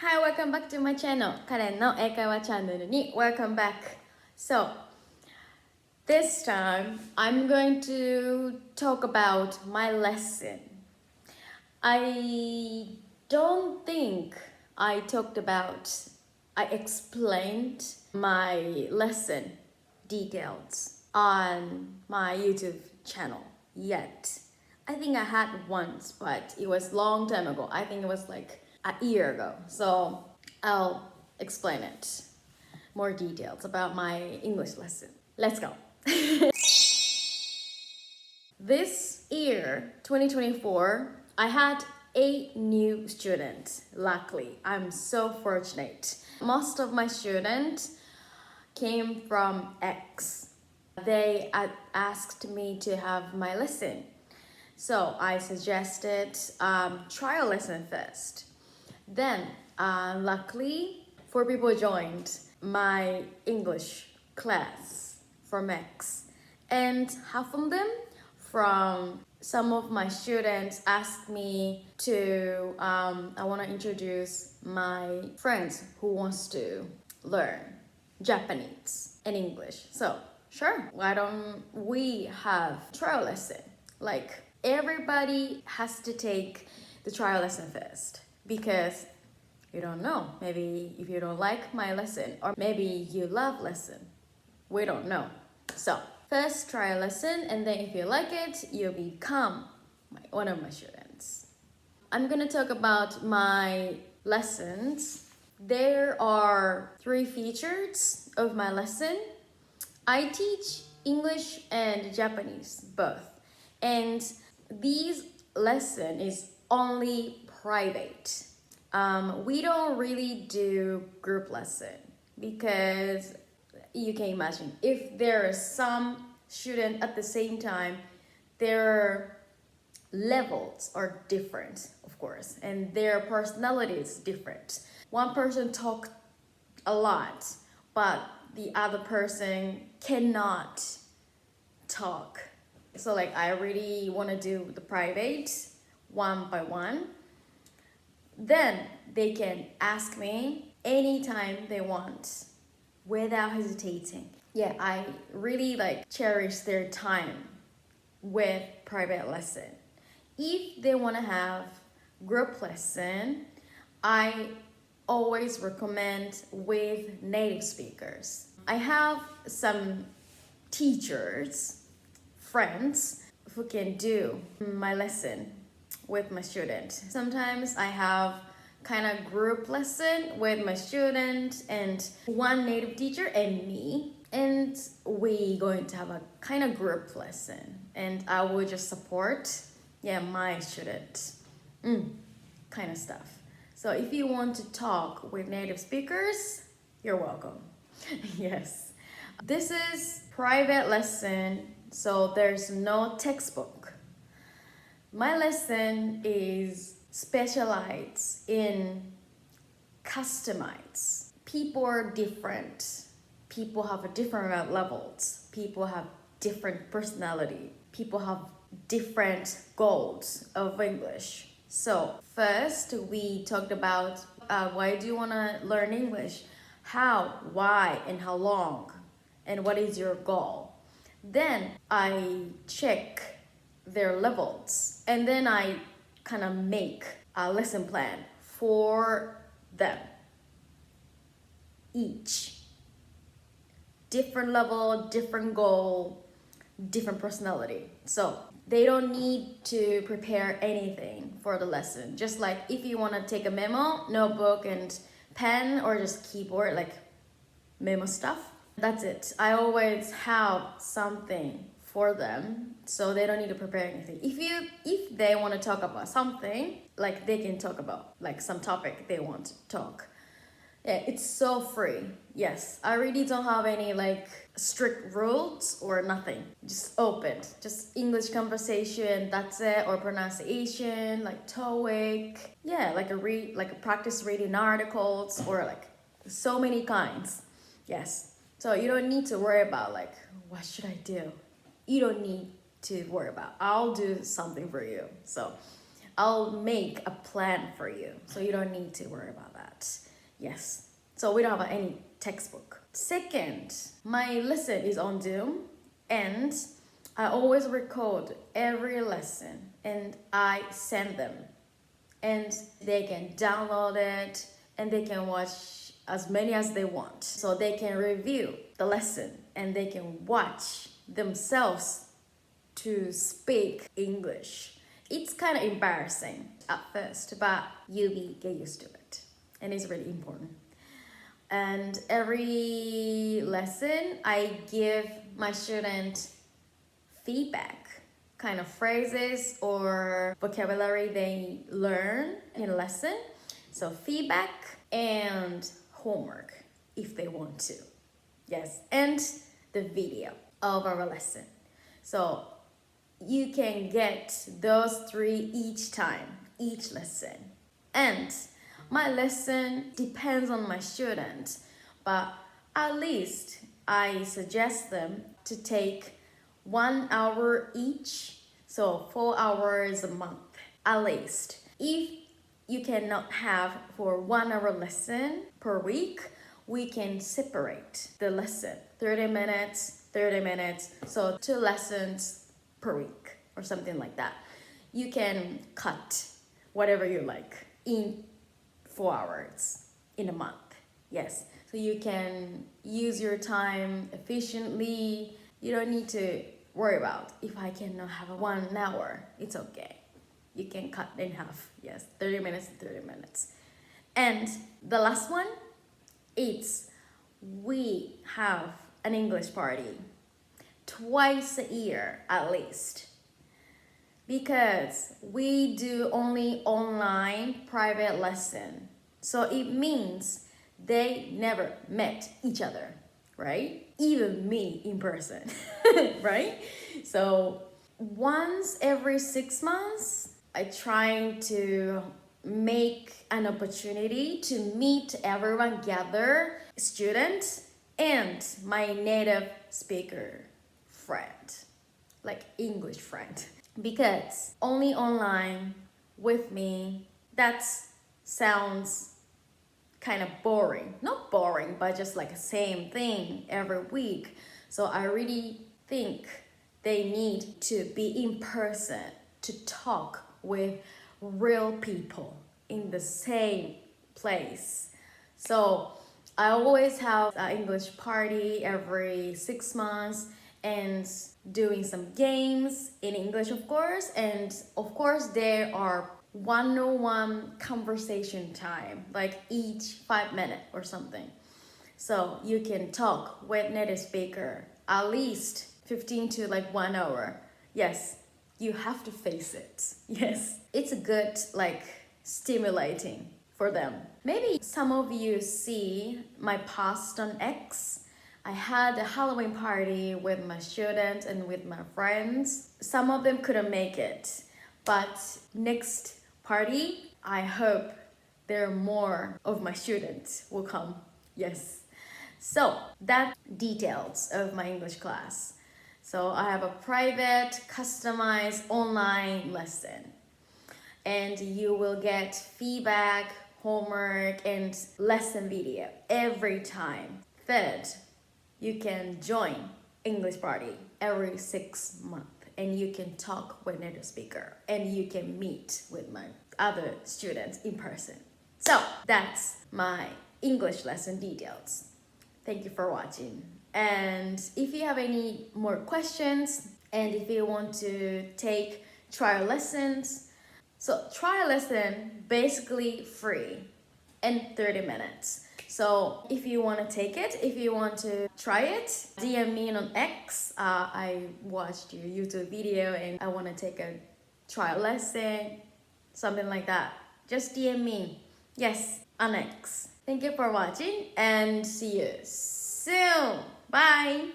Hi, welcome back to my channel. カレンの英会話チャンネルに Welcome back. So, this time I'm going to talk about my lesson. I don't think I explained my lesson details on my YouTube channel yet. I think I had once, but it was a long time ago. I think it was like a year ago. So I'll explain it. More details about my English lesson. Let's go. This year, 2024, I had 8 new students. Luckily, I'm so fortunate. Most of my students came from X. They asked me to have my lesson. So I suggested trial lesson first. Then, luckily, 4 people joined my English class from X. And half of them from some of my students asked me to, I want to introduce my friends who wants to learn Japanese and English. So, sure, why don't we have trial lesson? Like, everybody has to take the trial lesson first because you don't know. Maybe if you don't like my lesson or maybe you love lesson. We don't know. So, first trial lesson and then if you like it, you'll become one of my students. I'm gonna talk about my lessons. There are 3 features of my lesson. I teach English and Japanese both. And this lesson is only private. We don't really do group lesson because you can imagine if there is some student at the same time, their levels are different, of course, and their personality is different. One person talks a lot, but the other person cannot talk. So like I really want to do the private one by one. Then they can ask me anytime they want without hesitating. Yeah, I really cherish their time with private lesson. If they want to have group lesson, I always recommend with native speakers. I have some teachers, friends who can do my lesson with my student. Sometimes I have kind of group lesson with my student and one native teacher and me, and we going to have a kind of group lesson and I will just support my student kind of stuff. So if you want to talk with native speakers, you're welcome. Yes, this is private lesson, so there's no textbook. My lesson is specialized in customize. People are different. People have different levels. People have different personality. People have different goals of English. So first we talked about why do you want to learn English? How, why, and how long? And what is your goal? Then I check their levels and then I kind of make a lesson plan for them. Each different level, different goal, different personality. So they don't need to prepare anything for the lesson. Just like if you want to take a memo, notebook and pen or just keyboard, like memo stuff, that's it. I always have something for them so they don't need to prepare anything. If they want to talk about something, like they can talk about like some topic they want to talk. Yeah, it's so free. Yes, I really don't have any strict rules or nothing. Just open, just English conversation, that's it, or pronunciation, like TOEIC. Yeah, like a practice reading articles or so many kinds. Yes. So you don't need to worry about what should I do? You don't need to worry about. I'll do something for you. So I'll make a plan for you. So you don't need to worry about that. that. Yes, so we don't have any textbook. Second, my lesson is on Zoom, and I always record every lesson and I send them, and they can download it and they can watch as many as they want. So they can review the lesson and they can watch themselves to speak English. It's kind of embarrassing at first, but you'll get used to it, and it's really important. And every lesson, I give my student feedback, kind of phrases or vocabulary they learn in a lesson. So feedback and homework if they want to. Yes, and the video of our lesson. So you can get those 3 each time, each lesson. And my lesson depends on my student, but at least I suggest them to take 1 hour each, so 4 hours a month at least. If you cannot have for 1 hour lesson per week, we can separate the lesson, 30 minutes, so 2 lessons per week or something like that. You can cut whatever you like in 4 hours in a month. Yes, so you can use your time efficiently. You don't need to worry about if I cannot have 1 hour. It's okay. You can cut in half. Yes, 30 minutes. And the last one, it's we have an English party twice a year at least, because we do only online private lesson. So it means they never met each other, right? Even me in person, right? So once every 6 months, I try to make an opportunity to meet everyone, gather students and my native speaker friend, like English friend, because only online with me, that sounds kind of boring. Not boring, but just like the same thing every week. So I really think they need to be in person to talk with real people in the same place. So I always have an English party every 6 months and doing some games in English, of course. And of course, there are one-on-one conversation time, like each 5 minutes or something. So you can talk with native speaker at least 15 to like 1 hour. Yes, you have to face it. Yes, it's a good, like, stimulating for them. Maybe some of you see my post on X. I had a Halloween party with my students and with my friends. Some of them couldn't make it, but next party, I hope there are more of my students will come. Yes. So that's details of my English class. So I have a private, customized online lesson, and you will get feedback, homework, and lesson video every time. Third, you can join English party every 6 months, and you can talk with native speaker, and you can meet with my other students in person. So that's my English lesson details. Thank you for watching. And if you have any more questions, and if you want to take trial lessons, so trial lesson basically free and 30 minutes. So if you want to take it, if you want to try it, DM me on X. I watched your YouTube video and I want to take a trial lesson, something like that. Just DM me. Yes, on X. Thank you for watching and see you soon. Bye.